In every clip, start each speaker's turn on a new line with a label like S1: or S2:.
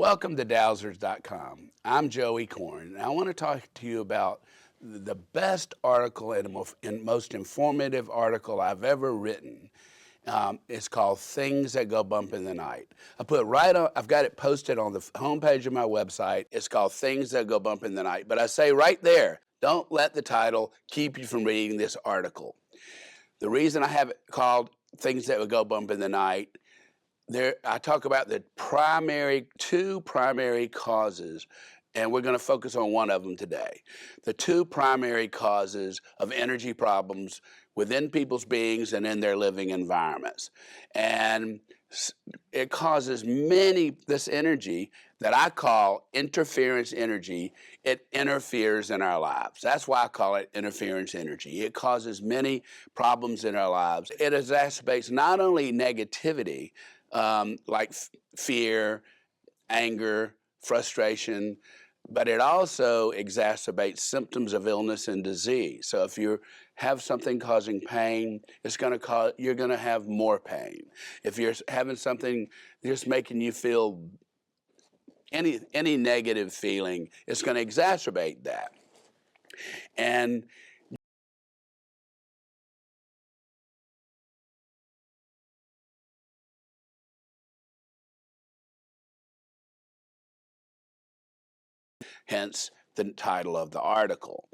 S1: Welcome to Dowsers.com. I'm Joey Corn, and I want to talk to you about the best article and most informative article I've ever written. It's called Things That Go Bump in the Night. I've got it posted on the homepage of my website. It's called Things That Go Bump in the Night. But I say right there, don't let the title keep you from reading this article. The reason I have it called Things That Would Go Bump in the Night, I talk about the two primary causes, and we're going to focus on one of them today. The two primary causes of energy problems within people's beings and in their living environments. And it causes this energy that I call interference energy. It interferes in our lives. That's why I call it interference energy. It causes many problems in our lives. It exacerbates not only negativity, like fear, anger, frustration, but it also exacerbates symptoms of illness and disease. So if you have something causing pain, you're going to have more pain. If you're having something just making you feel any negative feeling, it's going to exacerbate that. And hence the title of the article.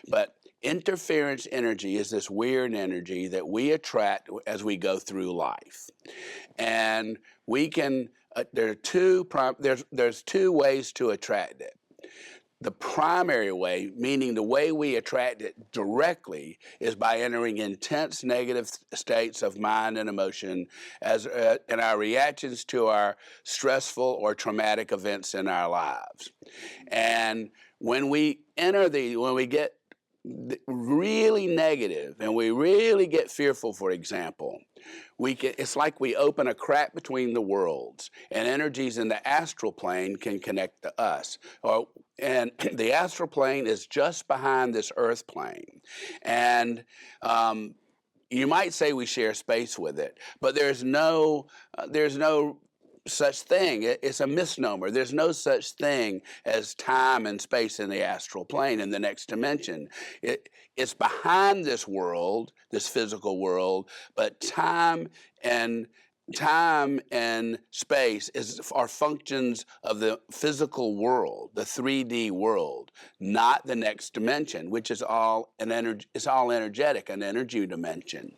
S1: But interference energy is this weird energy that we attract as we go through life. And we can, there's two ways to attract it. The primary way, meaning the way we attract it directly, is by entering intense negative states of mind and emotion in our reactions to our stressful or traumatic events in our lives. And when we get really negative and we really get fearful, for example, it's like we open a crack between the worlds, and energies in the astral plane can connect to us. And the astral plane is just behind this earth plane. And you might say we share space with it, but there's no such thing. It's a misnomer. There's no such thing as time and space in the astral plane, in the next dimension. It's behind this world, this physical world, but time and space are functions of the physical world, the 3D world, not the next dimension, which is all energetic, an energy dimension.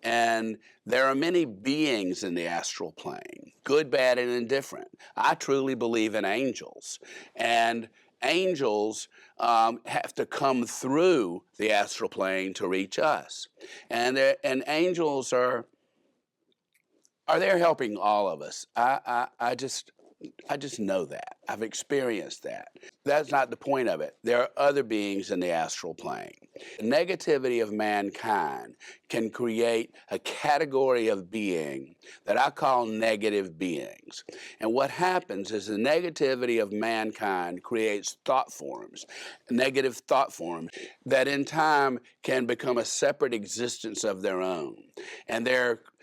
S1: And there are many beings in the astral plane, good, bad, and indifferent. I truly believe in angels, and angels have to come through the astral plane to reach us. And angels are there helping all of us. I just know that. I've experienced that. That's not the point of it. There are other beings in the astral plane. The negativity of mankind can create a category of being that I call negative beings. And what happens is the negativity of mankind creates thought forms, negative thought forms, that in time can become a separate existence of their own. And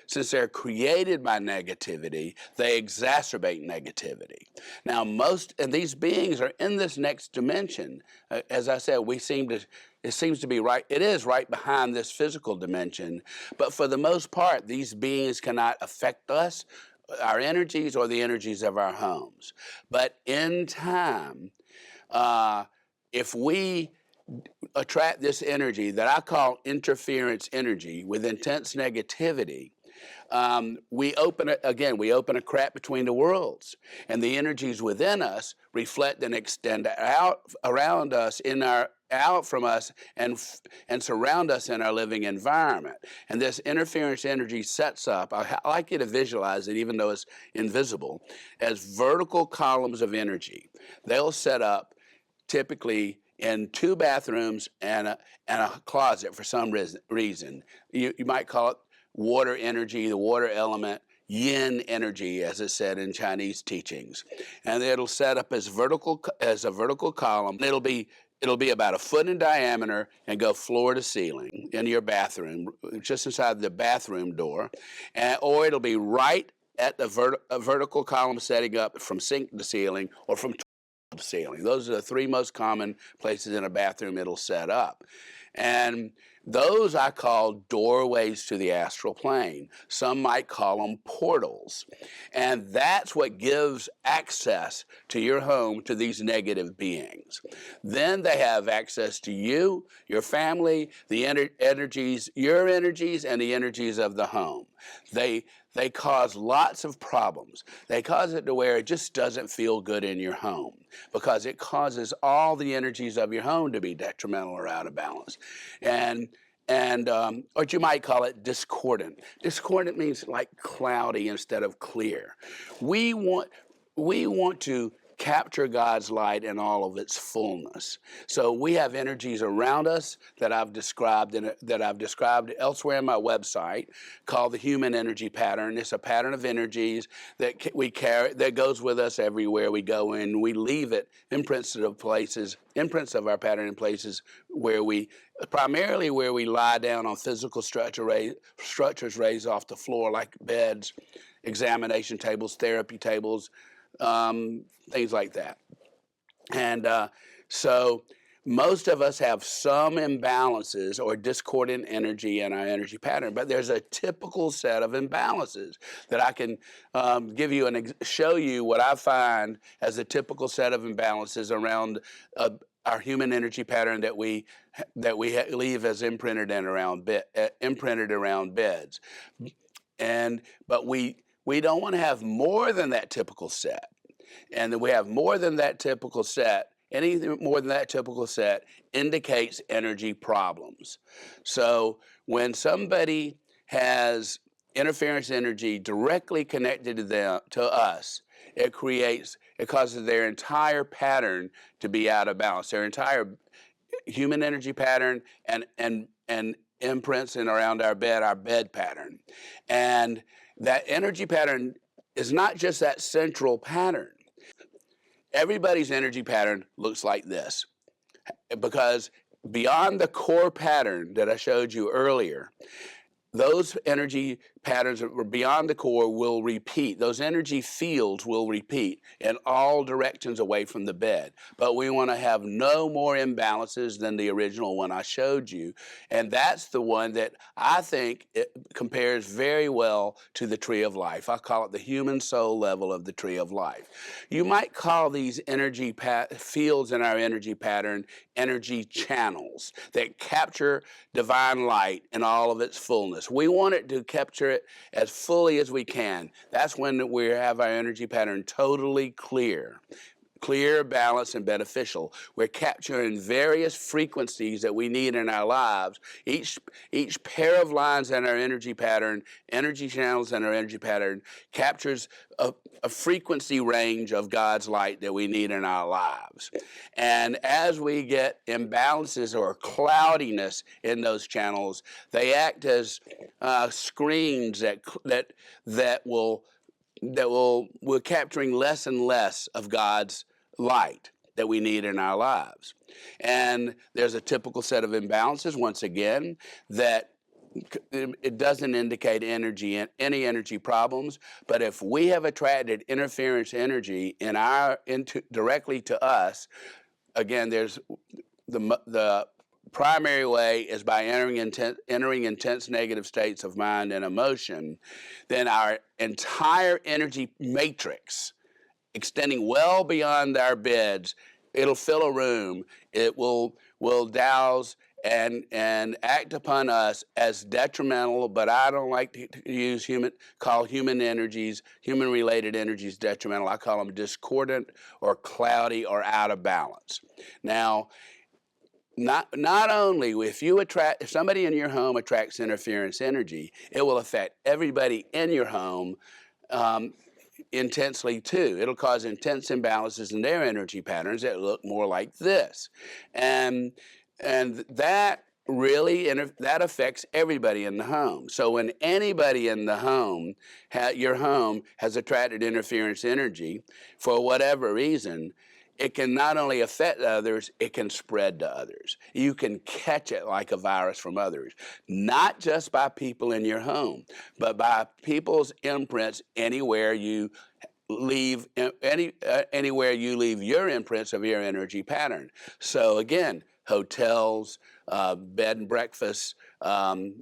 S1: since they're created by negativity, they exacerbate negativity. Now, and these beings are in this next dimension. As I said, it seems to be right. It is right behind this physical dimension. But for the most part, these beings cannot affect us, our energies, or the energies of our homes. But in time, if we attract this energy that I call interference energy with intense negativity, we open a crack between the worlds, and the energies within us reflect and extend out around us, out from us, and surround us in our living environment. And this interference energy sets up, I like you to visualize it, even though it's invisible, as vertical columns of energy. They'll set up typically in 2 bathrooms and a closet for some reason. You might call it water energy, the water element, yin energy, as it's said in Chinese teachings. And it'll set up as a vertical column. It'll be about 1 foot in diameter and go floor to ceiling in your bathroom, just inside the bathroom door. Or it'll be right at the vertical column setting up from sink to ceiling or from to ceiling. Those are the three most common places in a bathroom it'll set up. And those I call doorways to the astral plane. Some might call them portals. And that's what gives access to your home to these negative beings. Then they have access to you, your family, the energies, your energies, and the energies of the home. They cause lots of problems. They cause it to where it just doesn't feel good in your home because it causes all the energies of your home to be detrimental or out of balance. Or you might call it discordant. Discordant means like cloudy instead of clear. We want to capture God's light in all of its fullness. So we have energies around us that I've described elsewhere in my website called the human energy pattern. It's a pattern of energies that we carry that goes with us everywhere we go, and we leave it imprints of our pattern in places where we lie down on physical structures raised off the floor like beds, examination tables, therapy tables, things like that. And so most of us have some imbalances or discordant energy in our energy pattern, but there's a typical set of imbalances that I can show you what I find as a typical set of imbalances around our human energy pattern that we leave as imprinted around beds. But we don't want to have more than that typical set. And we have more than that typical set. Anything more than that typical set indicates energy problems. So when somebody has interference energy directly connected to us, it causes their entire pattern to be out of balance. Their entire human energy pattern and imprints in around our bed pattern. And that energy pattern is not just that central pattern. Everybody's energy pattern looks like this, because beyond the core pattern that I showed you earlier, those energy patterns that were beyond the core will repeat. Those energy fields will repeat in all directions away from the bed. But we want to have no more imbalances than the original one I showed you. And that's the one that I think it compares very well to the tree of life. I call it the human soul level of the tree of life. You might call these energy fields in our energy pattern energy channels that capture divine light in all of its fullness. We want it to capture it as fully as we can. That's when we have our energy pattern totally clear, balanced, and beneficial. We're capturing various frequencies that we need in our lives. Each pair of lines in our energy pattern, energy channels in our energy pattern, captures a frequency range of God's light that we need in our lives. And as we get imbalances or cloudiness in those channels, they act as screens we're capturing less and less of God's light that we need in our lives. And there's a typical set of imbalances, once again, that it doesn't indicate any energy problems. But if we have attracted interference energy directly to us, again, there's the primary way is by entering intense negative states of mind and emotion. Then our entire energy matrix, extending well beyond our beds, it'll fill a room. It will douse and act upon us as detrimental, but I don't like to call human-related energies detrimental. I call them discordant or cloudy or out of balance. Now, not only if somebody in your home attracts interference energy, it will affect everybody in your home intensely too. It'll cause intense imbalances in their energy patterns that look more like this, and that really that affects everybody in the home. So when anybody in the home, your home has attracted interference energy for whatever reason, it can not only affect others, it can spread to others. You can catch it like a virus from others, not just by people in your home, but by people's imprints anywhere you leave anywhere you leave your imprints of your energy pattern. So again, hotels, bed and breakfasts,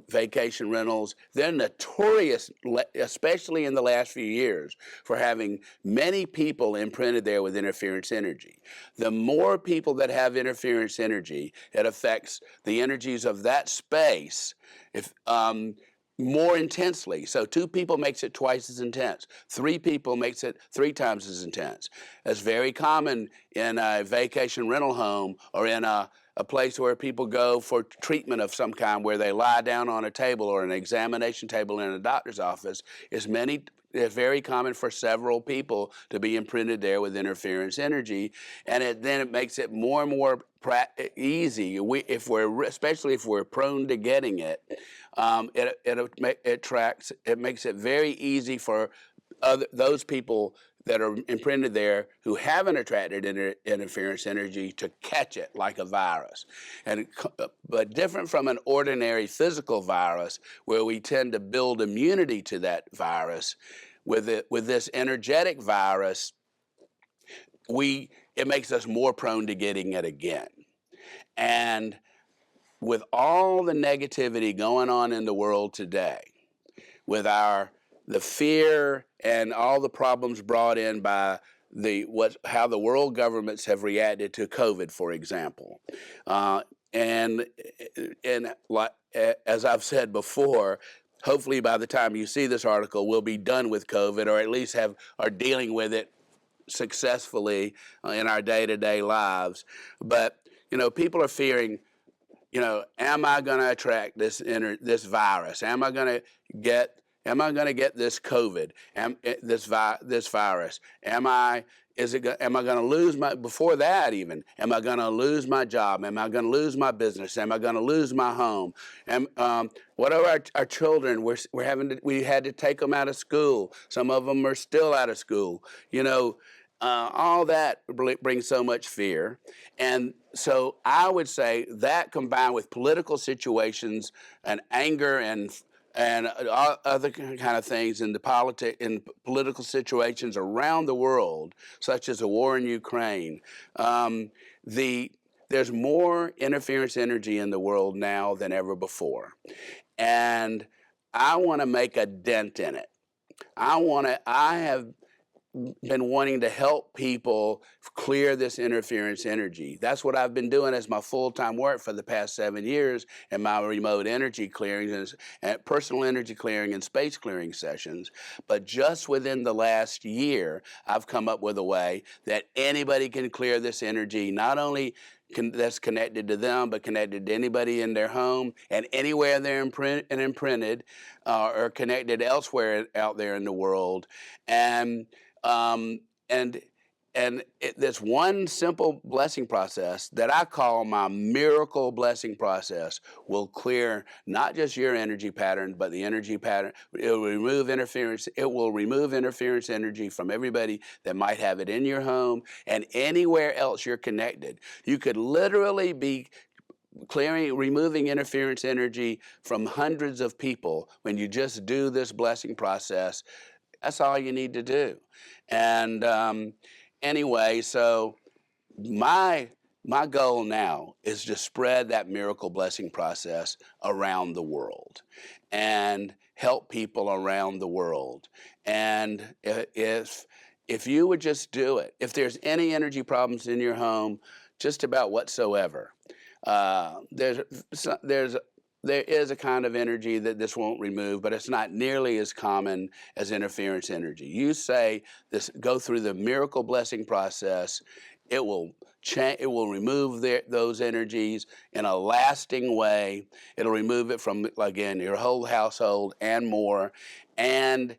S1: vacation rentals, they're notorious, especially in the last few years, for having many people imprinted there with interference energy. The more people that have interference energy, it affects the energies of that space. If more intensely. So 2 people makes it twice as intense. 3 people makes it 3 times as intense. That's very common in a vacation rental home or in a place where people go for treatment of some kind, where they lie down on a table or an examination table in a doctor's office. It's very common for several people to be imprinted there with interference energy, and then it makes it more and more easy. Especially if we're prone to getting it, it makes it very easy for those people that are imprinted there who haven't attracted interference energy to catch it like a virus. But different from an ordinary physical virus, where we tend to build immunity to that virus, with this energetic virus, it makes us more prone to getting it again. And with all the negativity going on in the world today, with the fear and all the problems brought in by how the world governments have reacted to COVID, for example, and as I've said before, hopefully by the time you see this article, we'll be done with COVID, or at least are dealing with it successfully in our day-to-day lives. But people are fearing, am I going to attract this virus? Am I going to get this COVID? This virus? Am I going to lose before that even? Am I going to lose my job? Am I going to lose my business? Am I going to lose my home? What are our children? We had to take them out of school. Some of them are still out of school. All that brings so much fear. And so I would say that, combined with political situations and anger and other kind of things in political situations around the world, such as the war in Ukraine, there's more interference energy in the world now than ever before. And I want to make a dent in it. I have been wanting to help people clear this interference energy. That's what I've been doing as my full-time work for the past 7 years in my remote energy clearings and personal energy clearing and space clearing sessions. But just within the last year, I've come up with a way that anybody can clear this energy, not only that's connected to them, but connected to anybody in their home and anywhere they're imprinted or connected elsewhere out there in the world. This one simple blessing process that I call my miracle blessing process will clear not just your energy pattern, but the energy pattern. It will remove interference. It will remove interference energy from everybody that might have it in your home and anywhere else you're connected. You could literally be removing interference energy from hundreds of people when you just do this blessing process. That's all you need to do. And anyway, so my goal now is to spread that miracle blessing process around the world and help people around the world. And if you would just do it, if there's any energy problems in your home, just about whatsoever, there is a kind of energy that this won't remove, but it's not nearly as common as interference energy. You go through the miracle blessing process, it will remove those energies in a lasting way. It'll remove it from, again, your whole household and more. And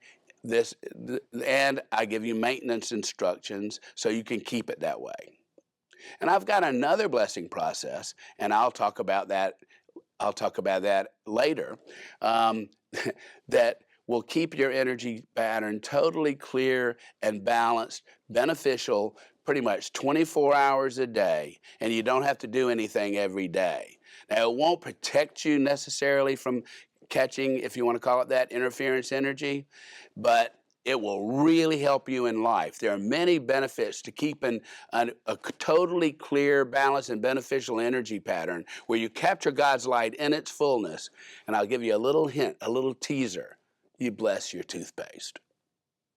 S1: I give you maintenance instructions so you can keep it that way. And I've got another blessing process, and I'll talk about that later, that will keep your energy pattern totally clear and balanced, beneficial, pretty much 24 hours a day, and you don't have to do anything every day. Now, it won't protect you necessarily from catching, if you want to call it that, interference energy, but it will really help you in life. There are many benefits to keeping a totally clear, balanced, and beneficial energy pattern where you capture God's light in its fullness. And I'll give you a little hint, a little teaser. You bless your toothpaste.